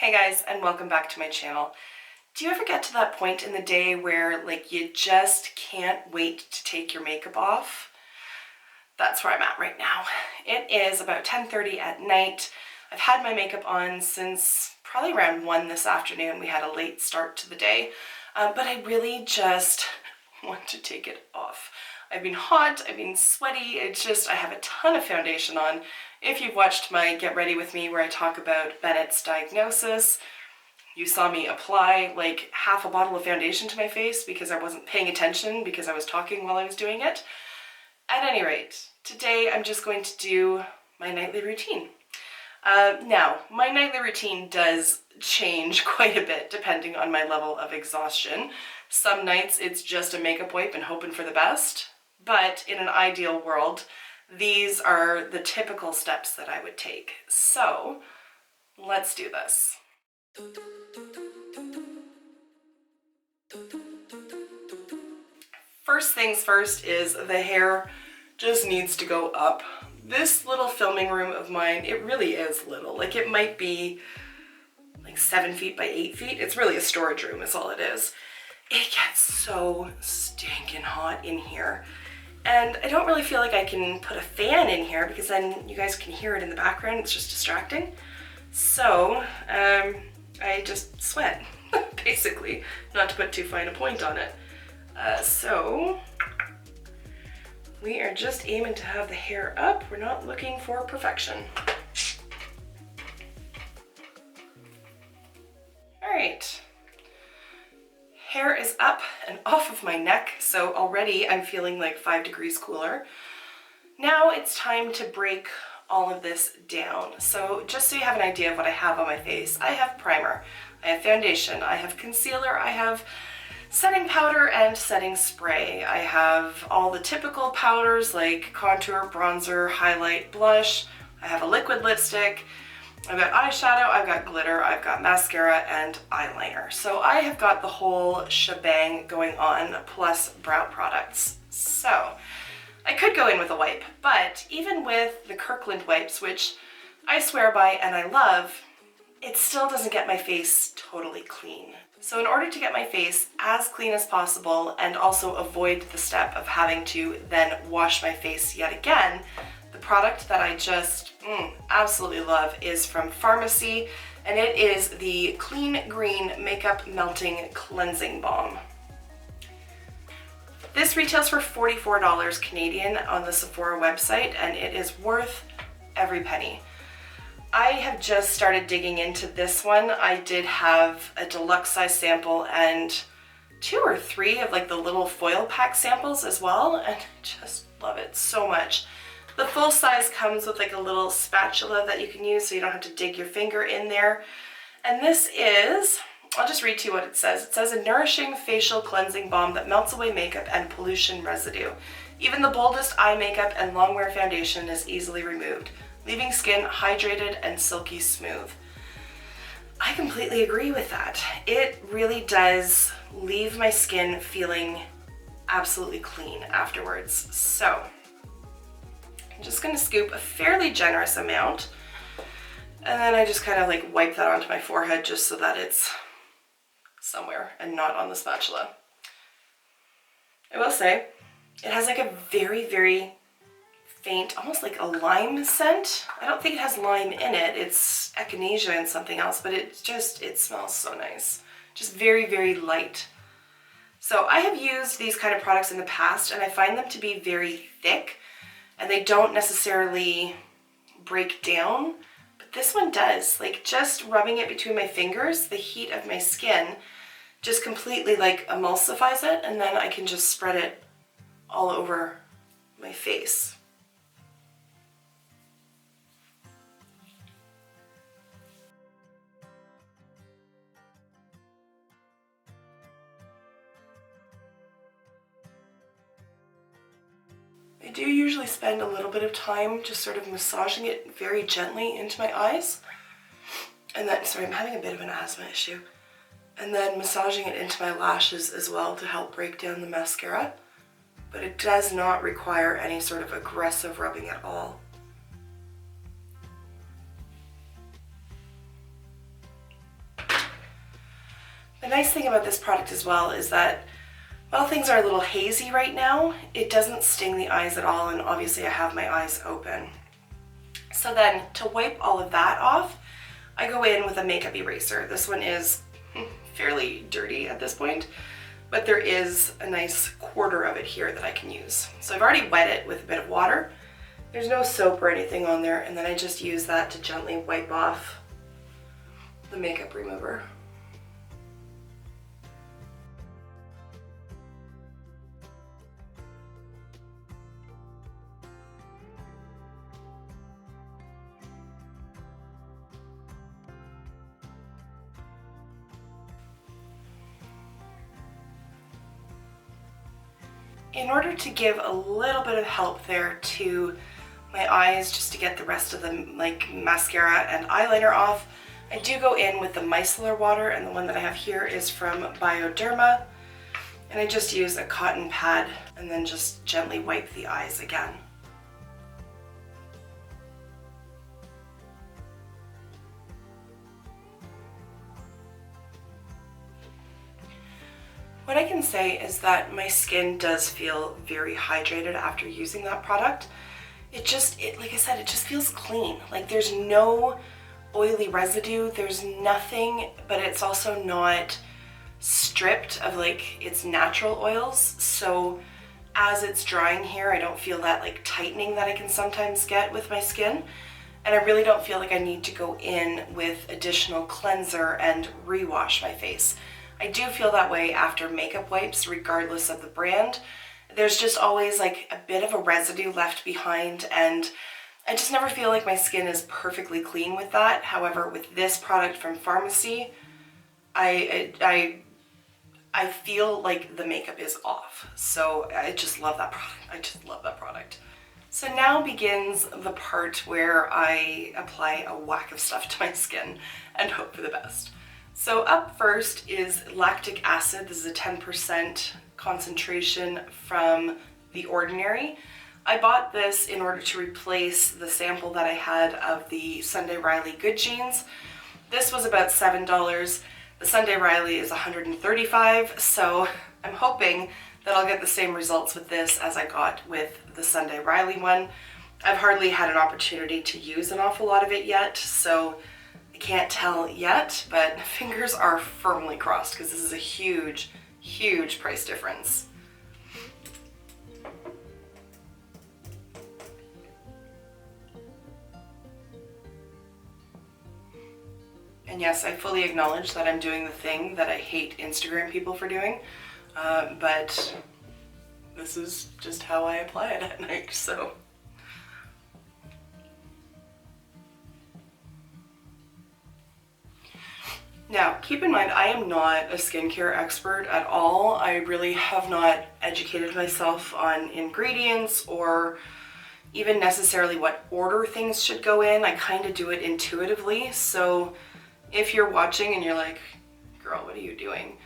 Hey guys, and welcome back to my channel. Do you ever get to that point in the day where you just can't wait to take your makeup off? That's where I'm at right now. It is about 10:30 at night. I've had my makeup on since probably around 1 this afternoon. We had a late start to the day, but I really just want to take it off. I've been hot, I've been sweaty, I have a ton of foundation on. If you've watched my Get Ready With Me where I talk about Bennett's diagnosis, you saw me apply like half a bottle of foundation to my face because I wasn't paying attention because I was talking while I was doing it. At any rate, today I'm just going to do my nightly routine. Now, my nightly routine does change quite a bit depending on my level of exhaustion. Some nights it's just a makeup wipe and hoping for the best, but in an ideal world, these are the typical steps that I would take. So, let's do this. First things first is the hair just needs to go up. This little filming room of mine, it really is little. It might be like 7 feet by 8 feet. It's really a storage room is all it is. It gets so stinking hot in here. And I don't really feel like I can put a fan in here because then you guys can hear it in the background. It's just distracting. So I just sweat, basically, not to put too fine a point on it. So we are just aiming to have the hair up. We're not looking for perfection. All right. Hair is up and off of my neck, so already I'm feeling like 5 degrees cooler. Now it's time to break all of this down. So just so you have an idea of what I have on my face, I have primer, I have foundation, I have concealer, I have setting powder and setting spray. I have all the typical powders like contour, bronzer, highlight, blush. I have a liquid lipstick. I've got eyeshadow, I've got glitter, I've got mascara and eyeliner. So I have got the whole shebang going on, plus brow products. So I could go in with a wipe, but even with the Kirkland wipes, which I swear by and I love, it still doesn't get my face totally clean. So in order to get my face as clean as possible and also avoid the step of having to then wash my face yet again, the product that I just absolutely love is from Farmacy, and it is the Clean Green Makeup Melting Cleansing Balm. This retails for $44 Canadian on the Sephora website, and it is worth every penny. I have just started digging into this one. I did have a deluxe size sample and 2 or 3 of the little foil pack samples as well, and I just love it so much. The full size comes with a little spatula that you can use so you don't have to dig your finger in there. And this is, I'll just read to you what it says. It says a nourishing facial cleansing balm that melts away makeup and pollution residue. Even the boldest eye makeup and long wear foundation is easily removed, leaving skin hydrated and silky smooth. I completely agree with that. It really does leave my skin feeling absolutely clean afterwards. So I'm just going to scoop a fairly generous amount, and then I just kind of wipe that onto my forehead just so that it's somewhere and not on the spatula. I will say it has a very, very faint, almost like a lime scent. I don't think it has lime in it. It's echinacea and something else, but it smells so nice. Just very, very light. So I have used these kind of products in the past, and I find them to be very thick, and they don't necessarily break down, but this one does. Just rubbing it between my fingers, the heat of my skin just completely emulsifies it, and then I can just spread it all over my face. I do usually spend a little bit of time just sort of massaging it very gently into my eyes. And then, sorry, I'm having a bit of an asthma issue. And then massaging it into my lashes as well to help break down the mascara. But it does not require any sort of aggressive rubbing at all. nice thing about this product as well is that while things are a little hazy right now, it doesn't sting the eyes at all, and obviously I have my eyes open. So then to wipe all of that off, I go in with a makeup eraser. This one is fairly dirty at this point, but there is a nice quarter of it here that I can use. So I've already wet it with a bit of water. There's no soap or anything on there, and then I just use that to gently wipe off the makeup remover. In order to give a little bit of help there to my eyes, just to get the rest of the mascara and eyeliner off, I do go in with the micellar water, and the one that I have here is from Bioderma, and I just use a cotton pad and then just gently wipe the eyes again. What I can say is that my skin does feel very hydrated after using that product. Like I said, it just feels clean. Like there's no oily residue, there's nothing, but it's also not stripped of like its natural oils. So as it's drying here, I don't feel that like tightening that I can sometimes get with my skin. And I really don't feel like I need to go in with additional cleanser and rewash my face. I do feel that way after makeup wipes, regardless of the brand. There's just always like a bit of a residue left behind, and I just never feel like my skin is perfectly clean with that. However, with this product from Farmacy, I feel like the makeup is off. So I just love that product. I just love that product. So now begins the part where I apply a whack of stuff to my skin and hope for the best. So up first is Lactic Acid. This is a 10% concentration from The Ordinary. I bought this in order to replace the sample that I had of the Sunday Riley Good Jeans. This was about $7. The Sunday Riley is $135, so I'm hoping that I'll get the same results with this as I got with the Sunday Riley one. I've hardly had an opportunity to use an awful lot of it yet, so can't tell yet, but fingers are firmly crossed because this is a huge, huge price difference. And yes, I fully acknowledge that I'm doing the thing that I hate Instagram people for doing, but this is just how I apply it at night, so. Now, keep in mind, I am not a skincare expert at all. I really have not educated myself on ingredients or even necessarily what order things should go in. I kind of do it intuitively. So if you're watching and you're like, girl, what are you doing?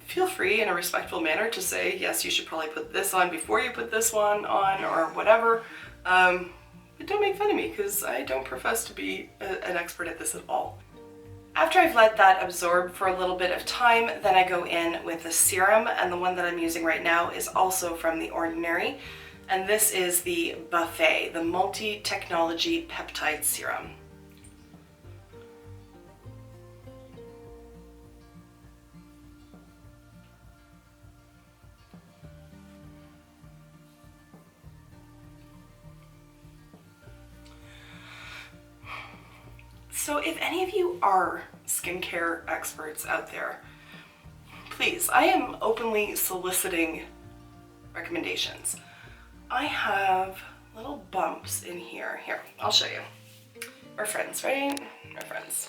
Feel free in a respectful manner to say, yes, you should probably put this on before you put this one on or whatever. But don't make fun of me because I don't profess to be an expert at this at all. After I've let that absorb for a little bit of time, then I go in with the serum, and the one that I'm using right now is also from The Ordinary, and this is the Buffet, the Multi-Technology Peptide Serum. So if any of you are skincare experts out there, please, I am openly soliciting recommendations. I have little bumps in here. Here, I'll show you. We're friends, right? We're friends.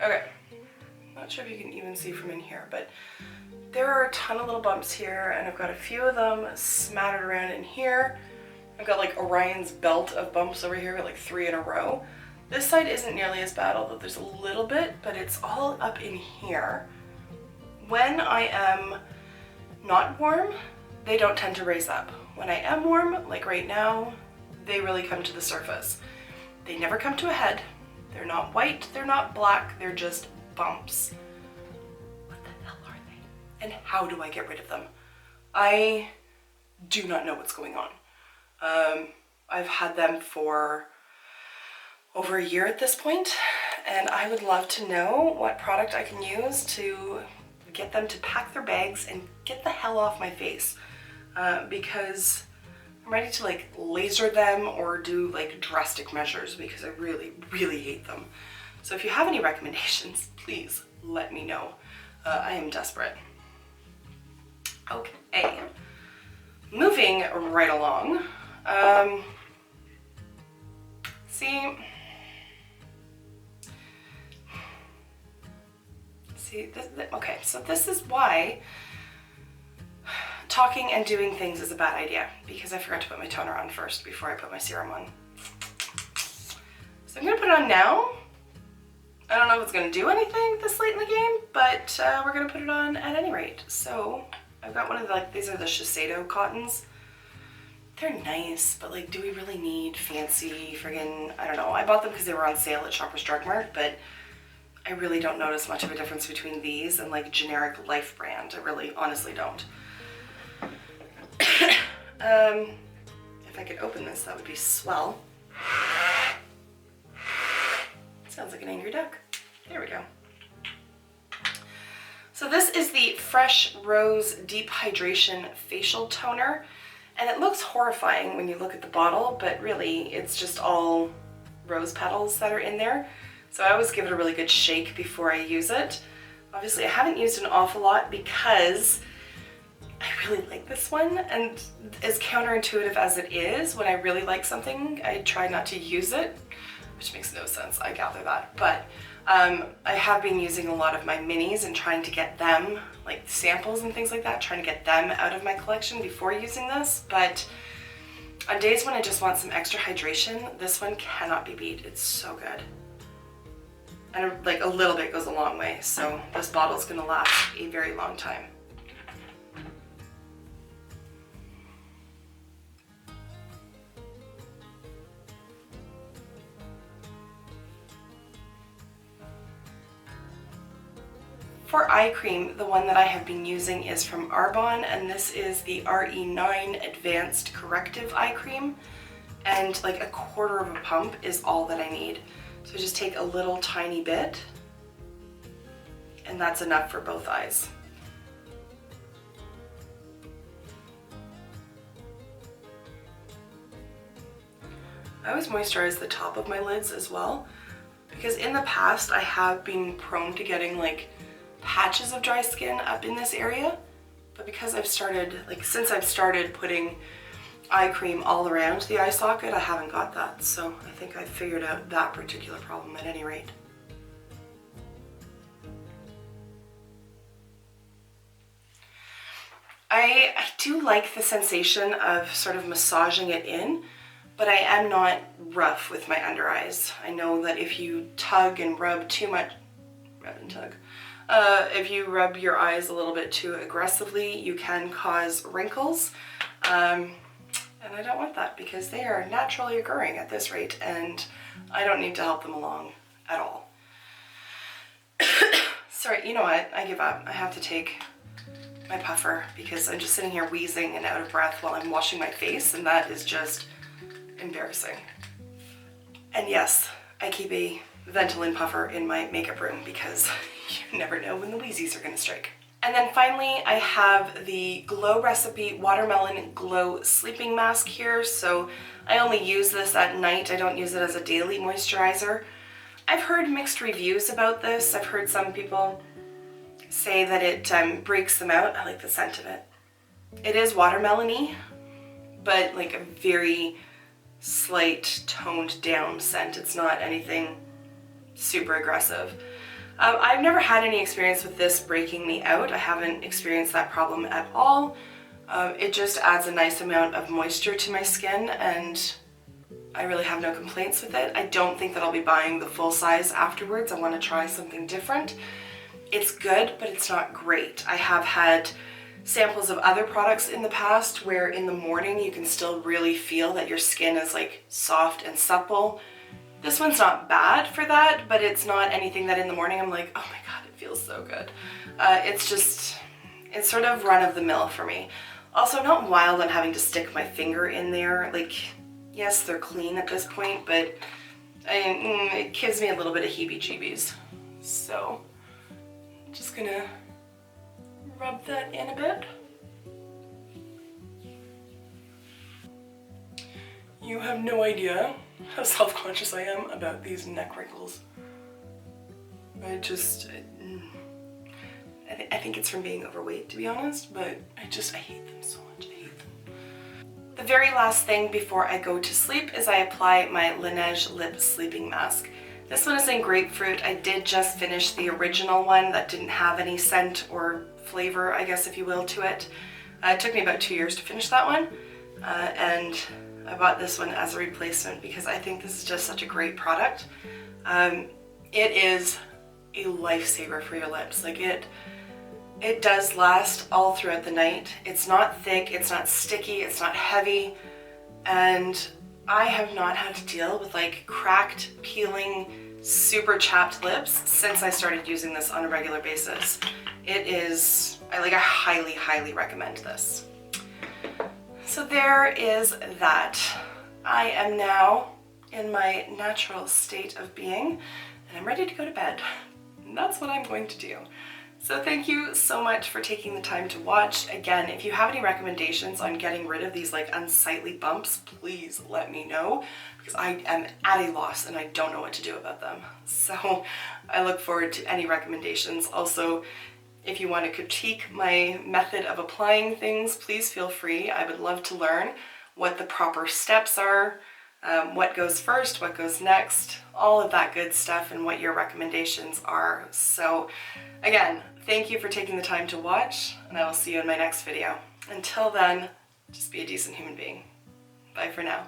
Okay, not sure if you can even see from in here, but there are a ton of little bumps here, and I've got a few of them smattered around in here. I've got like Orion's belt of bumps over here, like 3 in a row. This side isn't nearly as bad, although there's a little bit, but it's all up in here. When I am not warm, they don't tend to raise up. When I am warm, like right now, they really come to the surface. They never come to a head. They're not white, they're not black, they're just bumps. What the hell are they? And how do I get rid of them? I do not know what's going on. I've had them for over a year at this point, and I would love to know what product I can use to get them to pack their bags and get the hell off my face, because I'm ready to like laser them or do like drastic measures because I really, really hate them. So if you have any recommendations, please let me know. I am desperate. Okay, moving right along. Okay, so this is why talking and doing things is a bad idea, because I forgot to put my toner on first before I put my serum on. So I'm gonna put it on now. I don't know if it's gonna do anything this late in the game, but we're gonna put it on at any rate. So I've got one of the, like, these are the Shiseido cottons. They're nice, but like, do we really need fancy friggin', I don't know. I bought them because they were on sale at Shoppers Drug Mart, but I really don't notice much of a difference between these and like generic Life brand. I really honestly don't. If I could open this, that would be swell. Sounds like an angry duck. There we go. So this is the Fresh Rose Deep Hydration Facial Toner, and it looks horrifying when you look at the bottle, but really it's just all rose petals that are in there. So I always give it a really good shake before I use it. Obviously I haven't used an awful lot because I really like this one, and as counterintuitive as it is, when I really like something, I try not to use it, which makes no sense, I gather that. But I have been using a lot of my minis and trying to get them, like samples and things like that, trying to get them out of my collection before using this. But on days when I just want some extra hydration, this one cannot be beat. It's so good. And like a little bit goes a long way, so this bottle's gonna last a very long time. For eye cream, the one that I have been using is from Arbonne, and this is the RE9 Advanced Corrective Eye Cream, and like a quarter of a pump is all that I need. So just take a little tiny bit, and that's enough for both eyes. I always moisturize the top of my lids as well, because in the past I have been prone to getting like patches of dry skin up in this area, but because I've started, like since I've started putting eye cream all around the eye socket, I haven't got that. So I think I've figured out that particular problem at any rate. I do like the sensation of sort of massaging it in, but I am not rough with my under eyes. I know that if you tug and rub too much, if you rub your eyes a little bit too aggressively, you can cause wrinkles. And I don't want that because they are naturally occurring at this rate, and I don't need to help them along at all. Sorry, you know what? I give up. I have to take my puffer because I'm just sitting here wheezing and out of breath while I'm washing my face, and that is just embarrassing. And yes, I keep a Ventolin puffer in my makeup room because you never know when the wheezies are going to strike. And then finally, I have the Glow Recipe Watermelon Glow Sleeping Mask here. So I only use this at night. I don't use it as a daily moisturizer. I've heard mixed reviews about this. I've heard some people say that it breaks them out. I like the scent of it. It is watermelon-y, but like a very slight toned down scent. It's not anything super aggressive. I've never had any experience with this breaking me out. I haven't experienced that problem at all. It just adds a nice amount of moisture to my skin, and I really have no complaints with it. I don't think that I'll be buying the full size afterwards. I want to try something different. It's good, but it's not great. I have had samples of other products in the past where in the morning you can still really feel that your skin is like soft and supple. This one's not bad for that, but it's not anything that in the morning I'm like, oh my god, it feels so good. It's sort of run-of-the-mill for me. Also, I'm not wild on having to stick my finger in there. Like, yes, they're clean at this point, but it gives me a little bit of heebie-jeebies. So, I'm just gonna rub that in a bit. You have no idea how self-conscious I am about these neck wrinkles. I think it's from being overweight, to be honest, but I hate them so much. I hate them. The very last thing before I go to sleep is I apply my Laneige lip sleeping mask. This one is in grapefruit. I did just finish the original one that didn't have any scent or flavor, I guess if you will, to it. It took me about 2 years to finish that one, and I bought this one as a replacement because I think this is just such a great product. It is a lifesaver for your lips. Like it does last all throughout the night. It's not thick, it's not sticky, it's not heavy, and I have not had to deal with like cracked, peeling, super chapped lips since I started using this on a regular basis. I highly, highly recommend this. So there is that. I am now in my natural state of being, and I'm ready to go to bed. And that's what I'm going to do. So thank you so much for taking the time to watch. Again, if you have any recommendations on getting rid of these like unsightly bumps, please let me know, because I am at a loss and I don't know what to do about them. So I look forward to any recommendations. Also, if you want to critique my method of applying things, please feel free. I would love to learn what the proper steps are, what goes first, what goes next, all of that good stuff, and what your recommendations are. So again, thank you for taking the time to watch, and I will see you in my next video. Until then, just be a decent human being. Bye for now.